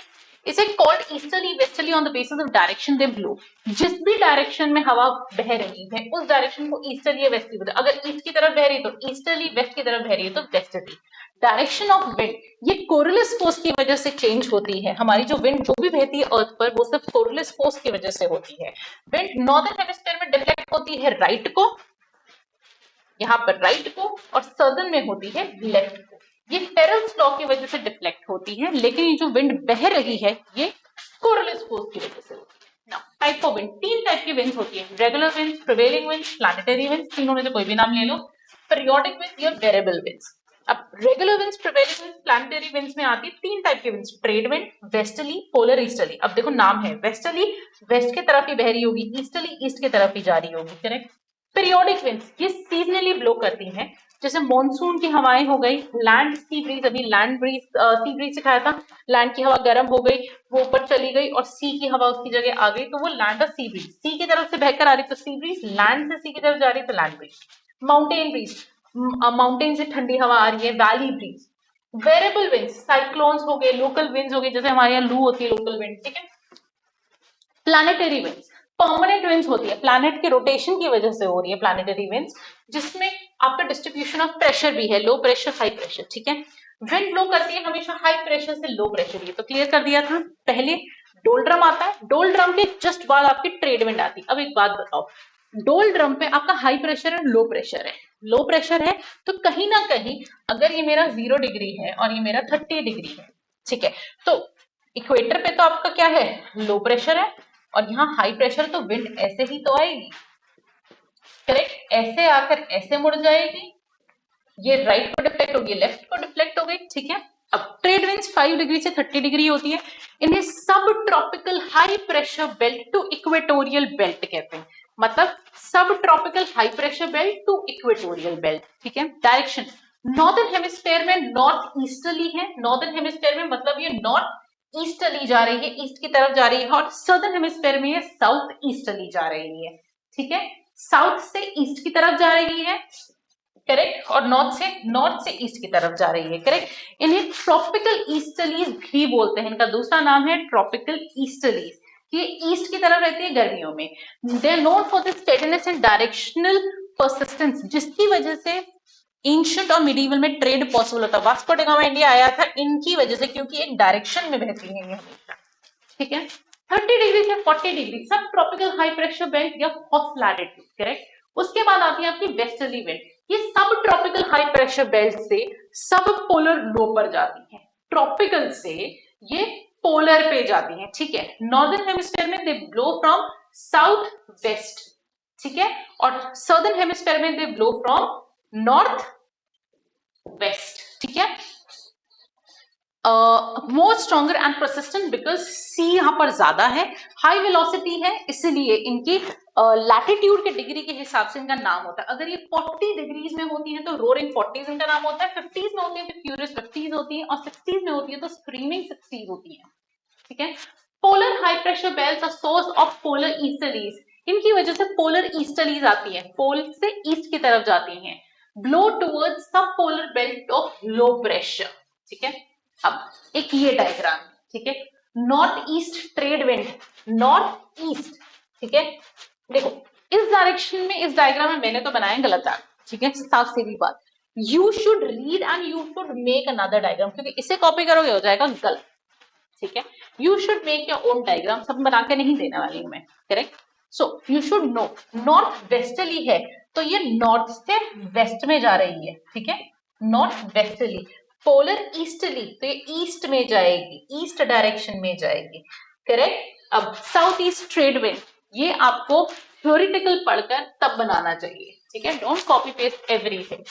इसे called easterly westerly on the basis of direction they blow. जिस भी डायरेक्शन में हवा बह रही है उस डायरेक्शन को ईस्टर्ली या वेस्टर्ली बोलते हैं। अगर ईस्ट की तरफ बह रही है तो ईस्टर्ली, वेस्ट की तरफ बह रही है तो वेस्टर्ली। डायरेक्शन ऑफ विंड ये कोरिलेस फोर्स की वजह से चेंज होती है। हमारी जो विंड जो भी बहती है अर्थ पर वो सिर्फ कोरिलेस फोर्स की वजह से होती है। विंड नॉर्दर्न हेमिस्फीयर में डिफ्लेक्ट होती है राइट को, यहाँ पर राइट को, और सदर्न में होती है लेफ्ट को। ये फेरेल्स लॉ की वजह से डिफ्लेक्ट होती है, लेकिन ये जो विंड बह रही है ये कोरिलेस फोर्स की वजह से होती है। नाउ टाइप ऑफ विंड, तीन टाइप की विंड होती है, regular wind, prevailing wind, planetary wind. तीनों में से कोई भी नाम ले लो। पीरियोडिक विंड या वेरिएबल विंड्स। अब regular winds, prevailing winds, planetary winds में आती है तीन टाइप की winds, trade wind, westerly, polar easterly. अब देखो नाम है, वेस्टर्ली वेस्ट की तरफ ही बह रही होगी, ईस्टर्ली ईस्ट की तरफ ही जा रही होगी, करेक्ट। पीरियोडिक विंड्स ये सीजनली ब्लो करती हैं, जैसे मॉनसून की हवाएं हो गई, लैंड सी ब्रीज, अभी लैंड ब्रीज सी ब्रीज सिखाया था। लैंड की हवा गर्म हो गई, वो ऊपर चली गई और सी की हवा उसकी जगह आ गई तो वो लैंड और सी ब्रीज। सी की तरफ से बहकर आ रही तो सी ब्रीज, लैंड से सी की तरफ जा रही तो land breeze. Mountain breeze, mountain से ठंडी हवा आ रही है, valley breeze. Variable winds, cyclones हो गए, लोकल विंड्स हो गए, जैसे हमारे यहाँ लू होती है लोकल विंड, ठीक है। प्लैनेटरी विंड्स परमानेंट विंड्स होती है, प्लैनेट के रोटेशन की वजह से हो रही है प्लैनेटरी विंड्स, जिसमें आपका डिस्ट्रीब्यूशन ऑफ प्रेशर भी है, लो प्रेशर हाई प्रेशर, ठीक है। विंड ब्लो करती है हमेशा हाई प्रेशर से लो प्रेशर, ये तो क्लियर कर दिया था। पहले डोलड्रम आता है, डोलड्रम के जस्ट बाद आपकी ट्रेड विंड आती है। अब एक बात बताओ, डोलड्रम पे आपका हाई प्रेशर है, लो प्रेशर है, लो प्रेशर है तो कहीं ना कहीं अगर ये मेरा 0 डिग्री है और ये मेरा 30 डिग्री है, ठीक है, तो इक्वेटर पे तो आपका क्या है, लो प्रेशर है, और यहाँ हाई प्रेशर, तो विंड ऐसे ही तो आएगी, करेक्ट, ऐसे आकर ऐसे मुड़ जाएगी, ये राइट को डिफ्लेक्ट होगी, लेफ्ट को डिफ्लेक्ट हो गई, ठीक है। अब ट्रेड विंड्स 5 डिग्री से 30 डिग्री होती है, इन्हें subtropical high pressure belt to equatorial belt कहते हैं। मतलब subtropical high pressure belt to equatorial belt, ठीक है। डायरेक्शन नॉर्दर्न हेमिस्फेयर में नॉर्थ ईस्टर्ली है, नॉर्दर्न हेमिस्फेयर में मतलब ये नॉर्थ ईस्टर्ली जा रही है, ईस्ट की तरफ जा रही है, और सदर्न हेमिस्फेयर में ये साउथ ईस्टर्ली जा रही है, ठीक है। साउथ से ईस्ट की तरफ जा रही है, करेक्ट, और नॉर्थ से ईस्ट की तरफ जा रही है, करेक्ट। इन्हें ट्रॉपिकल ईस्टर्लीज भी बोलते हैं, इनका दूसरा नाम है ट्रॉपिकल ईस्टर्लीज। ये ईस्ट की तरफ रहती है गर्मियों में। They are known for the steadiness and directional persistence, जिसकी वजह से एंशिएंट और मिडीवल में ट्रेड पॉसिबल होता है। वास्को ड गामा इंडिया आया था इनकी वजह से, क्योंकि एक डायरेक्शन में बहती है ये हमेशा, ठीक है। 30 डिग्री से 40 डिग्री सब ट्रॉपिकल हाई प्रेशर बेल्ट या हॉट लैटिट्यूड, करेक्ट। उसके बाद आती है आपकी वेस्टर्ली विंड, ये सब ट्रॉपिकल हाई प्रेशर बेल्ट से सब पोलर लो पर जाती है, ट्रॉपिकल से ये पोलर पे जाती है, ठीक है। नॉर्दर्न हेमिस्फीयर में they blow from south west, ठीक है, और सदर्न हेमिस्फीयर में they blow from north west, ठीक है। More stronger and persistent because see यहाँ पर ज्यादा है, हाई वेलोसिटी है, इसलिए इनकी लैटिट्यूड के डिग्री के हिसाब से इनका नाम होता है। अगर ये 40 डिग्रीज में होती है तो रोरिंग 40s इनका नाम होता है, 50s में होती है तो फ्यूरियस 50s होती है, और 60s में होती है तो स्क्रीमिंग 60s होती है, ठीक है। Polar high pressure belt are source of polar easterlies, इनकी वजह से पोलर ईस्टर्लीज आती है, पोल से ईस्ट की तरफ जाती हैं, ब्लो टुवर्ड्स सब polar belt of low pressure, ठीक है। अब एक ये डायग्राम, ठीक है, north east trade wind, north east, ठीक है। देखो इस डायरेक्शन में, इस डायग्राम में मैंने तो बनाया गलत डायग्राम, ठीक है, साफ सीधी बात। You should read and you should make another diagram, क्योंकि इसे कॉपी करोगे हो जाएगा गलत, ठीक है। You should make your own diagram, सब बना के नहीं देने वाली हूं मैं, correct. So you should know north westerly है तो ये नॉर्थ से वेस्ट में जा रही है, ठीक है, नॉर्थ वेस्टर्ली। पोलर ईस्टर्ली तो ये ईस्ट में जाएगी, ईस्ट डायरेक्शन में जाएगी, करेक्ट। अब साउथ ईस्ट ट्रेड विंड, ये आपको थ्योरेटिकल पढ़कर तब बनाना चाहिए, ठीक है, don't copy paste everything.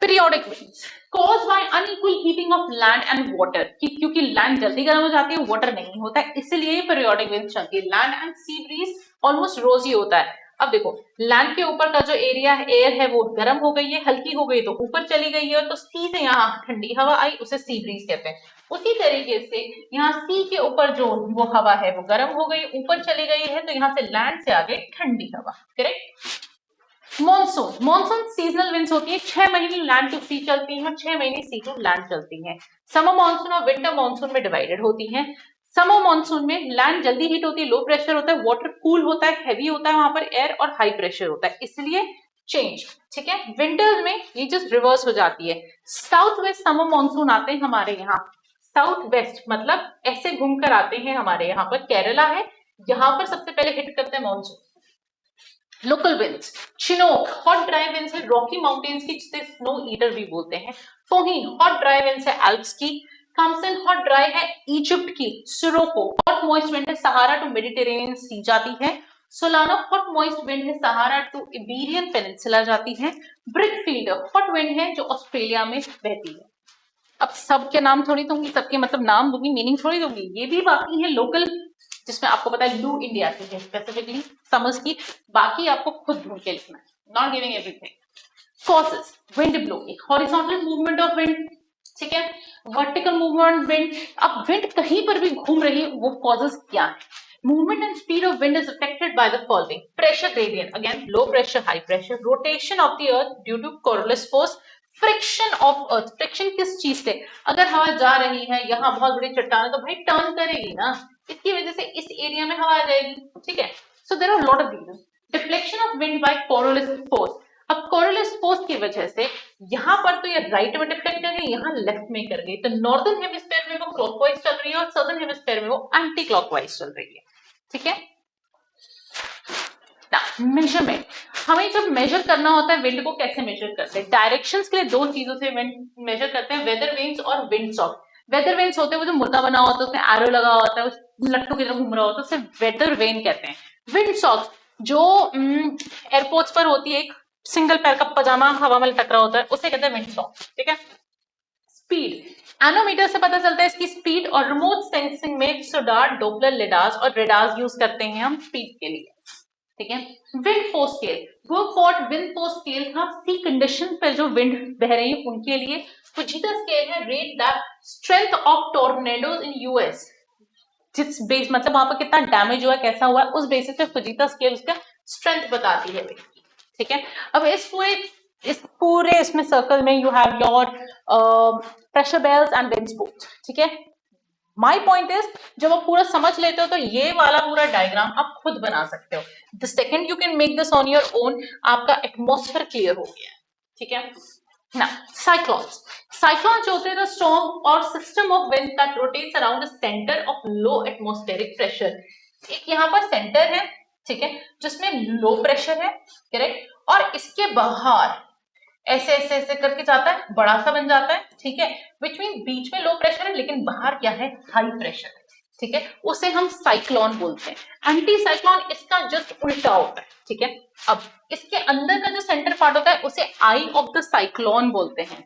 Periodic winds cause by unequal heating of land and water, क्योंकि लैंड जल्दी गर्म हो जाती है, वाटर नहीं होता है, इसलिए ये पीरियोडिक विंड्स चलती है। Land and sea breeze almost रोज ही होता है। अब देखो, लैंड के ऊपर का जो एरिया है, एयर है, वो गर्म हो गई है, हल्की हो गई तो ऊपर चली गई है, तो सी से यहाँ ठंडी हवा आई, उसे सी ब्रीज कहते हैं। उसी तरीके से यहाँ सी के ऊपर जो वो हवा है वो गर्म हो गई, ऊपर चली गई है, तो यहाँ से लैंड से आ गई ठंडी हवा, correct. Monsoon, monsoon seasonal winds होती है, 6 महीने लैंड टू सी चलती हैं, 6 महीने सी टू लैंड चलती हैं। समर मॉनसून और विंटर मॉनसून में डिवाइडेड होती हैं। समर मॉनसून में लैंड जल्दी हीट होती है, लो प्रेशर होता है, वाटर कूल होता है, हैवी होता है वहां पर एयर, और हाई प्रेशर होता है, इसलिए चेंज, ठीक है। विंटर्स में ये जस्ट रिवर्स हो जाती है। साउथ वेस्ट समर मॉनसून आते हैं हमारे यहाँ, साउथ वेस्ट मतलब ऐसे घूमकर आते हैं हमारे यहाँ पर, केरला है, यहाँ पर सबसे पहले हिट करते हैं monsoon. Local winds, Chinook hot dry winds है रॉकी माउंटेन्स की, जिसे स्नो ईटर भी बोलते हैं। फोहीन हॉट ड्राई विंड्स है एल्प्स की। कमसन हॉट ड्राई है इजिप्ट की। सिरोको हॉट मॉइस्ट विंड है सहारा टू मेडिटेरेनियन सी जाती है। सोलानो हॉट मॉइस्ट विंड है सहारा टू इबेरियन पेनिनसुला जाती है। ब्रिकफील्ड हॉट विंड है जो ऑस्ट्रेलिया में बहती है। अब सबके नाम थोड़ी दूंगी, सबके मतलब नाम दूंगी, मीनिंग थोड़ी दूंगी, ये भी बाकी है लोकल, जिसमें आपको पता है लू इंडिया की है स्पेसिफिकली समर्स की, बाकी आपको खुद ढूंढ के लिखना है, not giving everything. Causes, wind blowing, horizontal movement of wind, ठीक है, वर्टिकल मूवमेंट विंड। अब विंड कहीं पर भी घूम रही है, वो कॉजेस क्या है? Movement and speed of wind is affected by the following: pressure gradient, again low pressure, high pressure, rotation of the earth due to Coriolis force, friction of earth. Friction किस चीज से? अगर हवा जा रही है, यहाँ बहुत बड़ी चट्टान है, तो भाई टर्न करेगी ना, इसकी वजह से इस एरिया में हवा आ जाएगी, ठीक है। So there are lot of reasons. Deflection of wind by Coriolis force, अब कोरियोलिस फोर्स की वजह से यहाँ पर तो ये राइट में डिफ्लेक्ट कर गई, यहाँ लेफ्ट में कर गई, तो नॉर्दर्न हेमिस्फीयर में वो क्लॉकवाइज चल रही है और सदर्न हेमिस्फीयर में वो एंटी क्लॉकवाइज चल रही है, ठीक है। मेजरमेंट, हमें जब मेजर करना होता है विंड को, कैसे मेजर करते हैं? डायरेक्शंस के लिए दो चीजों से विंड मेजर करते हैं, वेदर वेन्स और विंड सॉक। वेदर वेन्स होते हैं वो जो मुर्गा बना होता है, उसमें एरो लगा होता है, उस लट्टू की तरह घूम रहा होता है, उसे वेदर वेन कहते हैं। विंड सॉक्स जो एयरपोर्ट्स पर होती है, एक सिंगल पैर का पजामा हवा में लटक रहा होता है, उसे कहते हैं विंड सॉक्स, ठीक है। स्पीड, एनोमीटर से पता चलता है इसकी स्पीड, और रिमोट सेंसिंग में सोडार, डोपलर, लेडार्स और रेडार्स यूज करते हैं हम स्पीड के लिए, ठीक है। विंड फोर्स स्केल, वो फॉर्ट विंड फोर्स स्केल था सी कंडीशन पर जो विंड बह रही है उनके लिए। फुजीता स्केल है rate the strength of tornadoes in US, जिस बेस मतलब वहां पर कितना डैमेज हुआ, कैसा हुआ, उस बेसिस पे फुजीता स्केल उसका स्ट्रेंथ बताती है, ठीक है। अब इस पूरे इसमें सर्कल में you have your pressure belts and wind sports, ठीक है। माई पॉइंट इज, जब आप पूरा समझ लेते हो तो ये वाला पूरा डायग्राम आप खुद बना सकते हो। The second you can make this on your own, आपका एटमोस्फेयर क्लियर हो गया, ठीक है ना। साइक्लोन्स, साइक्लोन जो होते हैं स्टॉर्म और system of wind that rotates around the centre of low atmospheric pressure. एक यहाँ पर सेंटर है, ठीक है, जिसमें लो प्रेशर है, करेक्ट, और इसके बाहर ऐसे ऐसे ऐसे करके जाता है, बड़ा सा बन जाता है, ठीक है। विच मीन बीच में लो प्रेशर है लेकिन बाहर क्या है, हाई प्रेशर है, ठीक है, उसे हम साइक्लोन बोलते हैं। एंटी साइक्लोन इसका जस्ट उल्टा होता है, ठीक है। अब इसके अंदर का जो सेंटर पार्ट होता है उसे आई ऑफ द साइक्लोन बोलते हैं।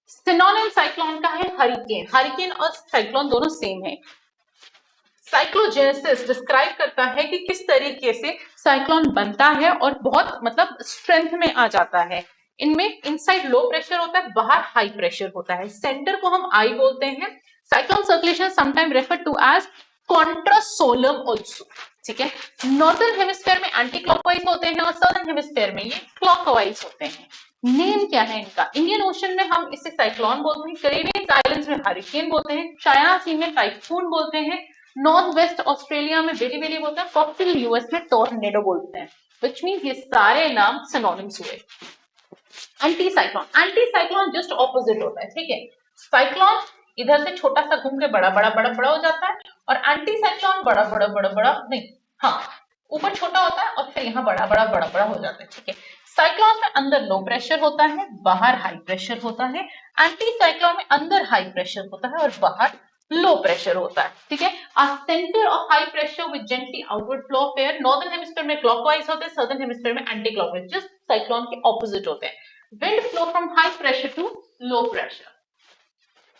सिनोनिम साइक्लोन का है हरिकेन, हरिकेन और साइक्लोन दोनों सेम है। साइक्लोजेनेसिस डिस्क्राइब करता है कि किस तरीके से साइक्लोन बनता है और बहुत मतलब स्ट्रेंथ में आ जाता है। इनमें इनसाइड लो प्रेशर होता है, बाहर हाई प्रेशर होता है, सेंटर को हम आई बोलते हैं। Cyclone circulation sometime refer to as contrasolem also, ठीक है। नॉर्दर्न हेमिस्फीयर में एंटी क्लॉकवाइज होते हैं और सदर्न हेमिस्फीयर में ये क्लॉकवाइज होते हैं। नेम क्या है इनका? इंडियन ओशन में हम इसे साइक्लोन बोलते हैं, कैरेबियन आइलैंड्स में हरिकेन बोलते हैं, चाइना सी में टाइफून बोलते हैं, नॉर्थ वेस्ट ऑस्ट्रेलिया में बेली बेली बोलते हैं, कॉकटेल यूएस में टोर्नेडो बोलते हैं, विच मीन ये सारे नाम सिनोनिम्स हुए। Anti cyclone, anti cyclone just opposite होता है, ठीक है। साइक्लोन इधर से छोटा सा घूम के बड़ा बड़ा बड़ा बड़ा हो जाता है, और एंटी साइक्लोन बड़ा बड़ा बड़ा बड़ा नहीं, हाँ, ऊपर छोटा होता है और फिर यहाँ बड़ा बड़ा बड़ा बड़ा हो जाता है, ठीक है। साइक्लोन में अंदर लो प्रेशर होता है, बाहर हाई प्रेशर होता है। एंटी साइक्लोन में अंदर हाई प्रेशर होता है और बाहर लो प्रेशर होता है, ठीक है। A centre of high pressure with gently outward flow of air, northern hemisphere में क्लॉकवाइज होते हैं, सदर्न हेमिस्फीयर में एंटी क्लॉकवाइज, जस्ट साइक्लोन के ऑपोजिट होते हैं। Wind flow from high pressure to low pressure,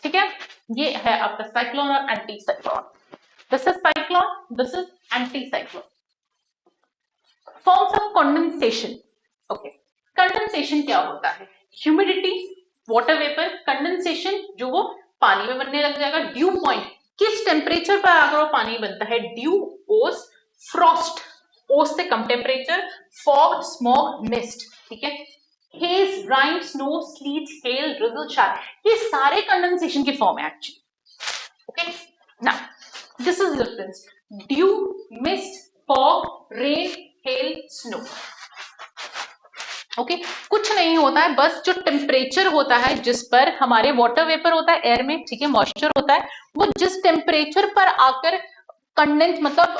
ठीक है। ये है आपका साइक्लोन और anticyclone. This is cyclone, this is anticyclone. Forms of condensation, okay. Condensation क्या होता है? ह्यूमिडिटी, वाटर वेपर, कंडेंसेशन जो वो पानी में बनने लग जाएगा। ड्यू पॉइंट, किस टेम्परेचर पर आकर वो पानी बनता है? ड्यू, ओस, फ्रॉस्ट, ओस से कम टेम्परेचर, फॉग, स्मॉग, मिस्ट, ठीक है। Haze, rain, snow, sleet, hail, drizzle, shower, ये सारे कंडेंसेशन के फॉर्म है actually, okay. Now this is the difference: dew, mist, fog, rain, hail, snow, okay. कुछ नहीं होता है, बस जो टेम्परेचर होता है जिस पर हमारे वाटर वेपर होता है एयर में, ठीक है, मॉइस्चर होता है, वो जिस टेम्परेचर पर आकर कंडेंस मतलब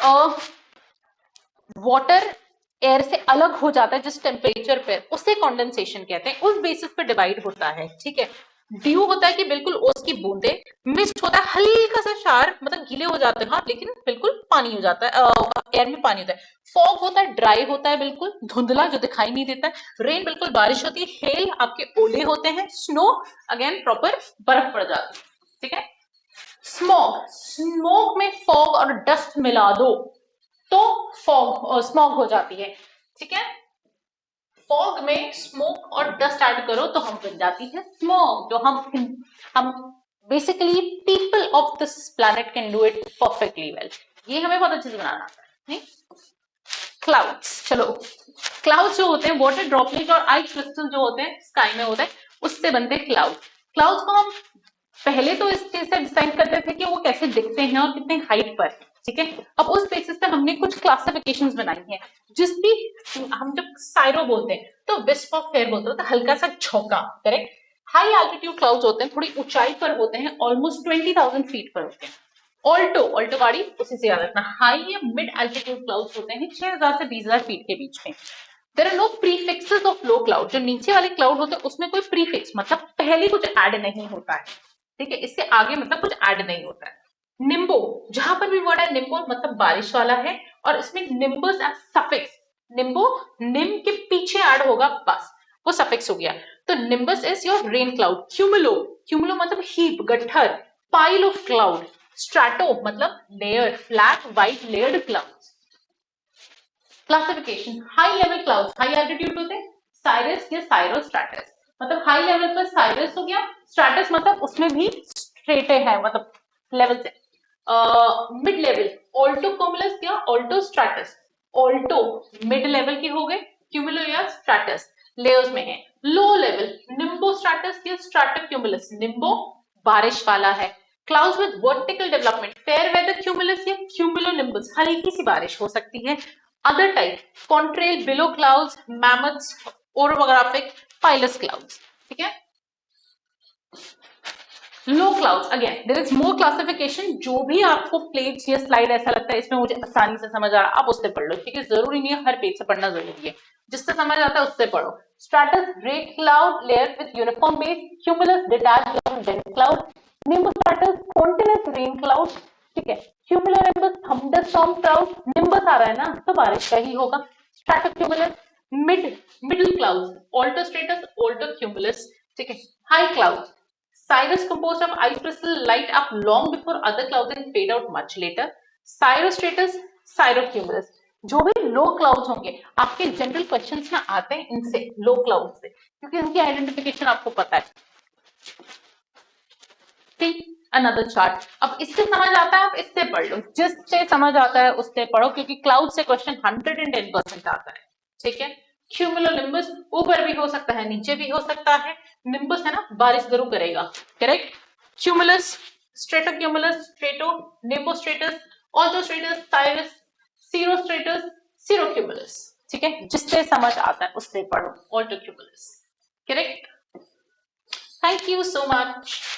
वाटर एयर से अलग हो जाता है, जिस टेम्परेचर पे, उसे कंडेंसेशन कहते हैं। उस बेसिस पे डिवाइड होता है, ठीक है। ड्यू होता है कि बिल्कुल ओस की बूंदे, मिस्ट होता है हल्का सा शार, मतलब गीले हो जाते हैं, हाँ, लेकिन बिल्कुल पानी हो जाता है, एयर में पानी होता है। फॉग होता है ड्राई होता है, बिल्कुल धुंधला जो दिखाई नहीं देता है। रेन बिल्कुल बारिश होती है। हेल आपके ओले होते हैं। स्नो अगेन प्रॉपर बर्फ पड़ जाती है, ठीक है। स्मॉग, स्मोक में फॉग और डस्ट मिला दो तो फॉग स्मॉग हो जाती है, ठीक है। फॉग में स्मोक और डस्ट ऐड करो तो हम बन जाती है स्मॉग, जो हम basically people of this planet can do it perfectly well. ये हमें बहुत अच्छे से बनाना आता है, नहीं? क्लाउड्स, चलो, क्लाउड्स जो होते हैं वाटर ड्रॉपलेट और आइस क्रिस्टल जो होते हैं स्काई में होते हैं, उससे बनते हैं क्लाउड। क्लाउड्स को हम पहले तो इस चीज से डिसाइड करते थे कि वो कैसे दिखते हैं और कितने हाइट पर, ठीक है। अब उस बेसिस पे हमने कुछ क्लासिफिकेशंस बनाई हैं। जिस भी हम जब साइरो बोलते हैं तो विस्प ऑफ एयर बोलते हैं, तो हल्का सा झोंका, करेक्ट। हाई एल्टीट्यूड क्लाउड्स होते हैं, थोड़ी ऊंचाई पर होते हैं, ऑलमोस्ट 20,000 फीट पर होते हैं। ऑल्टो, ऑल्टो गाड़ी उसी से याद रखना। हाई या मिड एल्टीट्यूड क्लाउड्स होते हैं 6,000 से 20,000 फीट के बीच में। There are no prefixes of low cloud, जो नीचे वाले क्लाउड होते हैं उसमें कोई प्रीफिक्स मतलब पहले कुछ ऐड नहीं होता है, ठीक है। इससे आगे मतलब कुछ ऐड नहीं होता है। निम्बो, जहां पर भी वर्ड है निम्बो मतलब बारिश वाला है, और इसमें निम्बस एज सफिक्स, निम्बो निम के पीछे ऐड होगा, बस वो सफिक्स हो गया। तो nimbus is your rain cloud. Cumulo, cumulo मतलब हीप, गट्ठर, पाइल ऑफ क्लाउड। स्ट्रैटो मतलब layer, flat white layered clouds. Classification, high level clouds high altitude होते हैं, साइरस या साइरोस्ट्रैटस, मतलब हाई लेवल पर साइरस हो गया, स्ट्रैटस मतलब उसमें भी स्ट्रेटे है, मतलब लेवल से। मिड लेवल ऑल्टो कोमुलस या Alto stratus, Alto mid level के हो गए, क्यूमुलो या स्ट्रैटस लेयर्स में है। लो लेवल निम्बो स्ट्रैटस या स्ट्रैटोक्यूमुलस, निम्बो बारिश वाला है। Clouds with vertical development, fair weather cumulus या क्यूमुलोनिम्बस, हल्की सी बारिश हो सकती है। Other type, contrail, below clouds, mammoths, orographic, pilus clouds, ठीक है। Low clouds, again there is more classification, जो भी आपको पेज या स्लाइड ऐसा लगता है इसमें मुझे आसानी से समझ आ रहा है, आप उससे पढ़ लो, ठीक है। जरूरी नहीं है हर पेज से पढ़ना जरूरी है, जिससे समझ आता है उससे पढ़ो। Stratus, grey cloud layer with uniform base, cumulus, detached cloud, dense cloud, nimbus stratus, continuous rain cloud, ठीक है। क्यूमुलोनिम्बस, थंडरस्टॉर्म क्लाउड, निम्बस आ रहा है ना तो बारिश का ही होगा। Stratocumulus, middle clouds, alto stratus, alto cumulus, ठीक है। High clouds, cirrus composed of ice crystal light up long before other clouds and fade out much later. Cirrostratus, cirrocumulus, जो भी लो क्लाउड्स होंगे आपके जनरल क्वेश्चंस में आते हैं इनसे, लो क्लाउड से, क्योंकि इनकी आइडेंटिफिकेशन आपको पता है। ठीक, अनदर चार्ट। अब इससे समझ आता है आप इससे पढ़ लो, जिससे समझ आता है उससे पढ़ो, क्योंकि क्लाउड से क्वेश्चन 110% आता है, ठीक है। क्यूमुलोनिम्बस ऊपर भी हो सकता है नीचे भी हो सकता है, निम्बस है ना बारिश जरूर करेगा, correct. Cumulus, stratocumulus, strato, nimbostratus, altostratus, cirrus, cirrostratus, cirrocumulus, ठीक है। जिससे समझ आता है उससे पढ़ो, altocumulus, correct. Thank you so much.